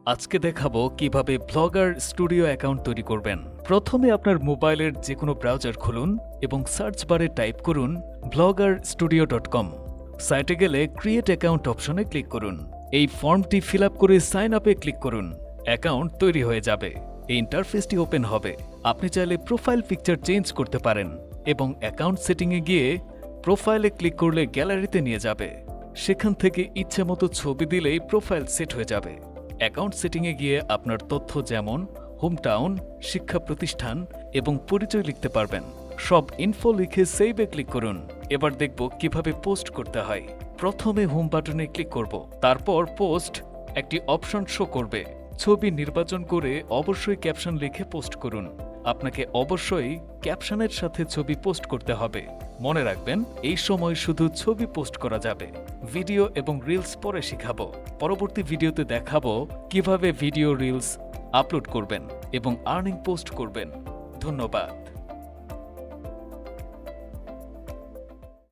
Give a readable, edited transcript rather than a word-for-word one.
আজকে দেখাবো কিভাবে ব্লগার স্টুডিও অ্যাকাউন্ট তৈরি করবেন। প্রথমে আপনার মোবাইলের যে কোনো ব্রাউজার খুলুন এবং সার্চ বারে টাইপ করুন bloggerstudio.com। সাইটে গেলে ক্রিয়েট অ্যাকাউন্ট অপশনে ক্লিক করুন। এই ফর্মটি ফিল আপ করে সাইন আপে ক্লিক করুন। অ্যাকাউন্ট তৈরি হয়ে যাবে। এই ইন্টারফেসটি ওপেন হবে। আপনি চাইলে প্রোফাইল পিকচার চেঞ্জ করতে পারেন এবং অ্যাকাউন্ট সেটিংয়ে গিয়ে প্রোফাইলে ক্লিক করলে গ্যালারিতে নিয়ে যাবে। সেখান থেকে ইচ্ছে মতো ছবি দিলেই প্রোফাইল সেট হয়ে যাবে। অ্যাকাউন্ট সেটিংয়ে গিয়ে আপনার তথ্য যেমন হোম টাউন, শিক্ষা প্রতিষ্ঠান এবং পরিচয় লিখতে পারবেন। সব ইনফো লিখে সেভে ক্লিক করুন। এবার দেখব কিভাবে পোস্ট করতে হয়। প্রথমে হোম বাটনে ক্লিক করব, তারপর পোস্ট একটি অপশন শো করবে। ছবি নির্বাচন করে অবশ্যই ক্যাপশন লিখে পোস্ট করুন। আপনাকে অবশ্যই ক্যাপশনের সাথে ছবি পোস্ট করতে হবে। মনে রাখবেন, এই সময় শুধু ছবি পোস্ট করা যাবে। ভিডিও এবং রিলস পরে শিখাবো। পরবর্তী ভিডিওতে দেখাবো কিভাবে ভিডিও রিলস আপলোড করবেন এবং আর্নিং পোস্ট করবেন। ধন্যবাদ।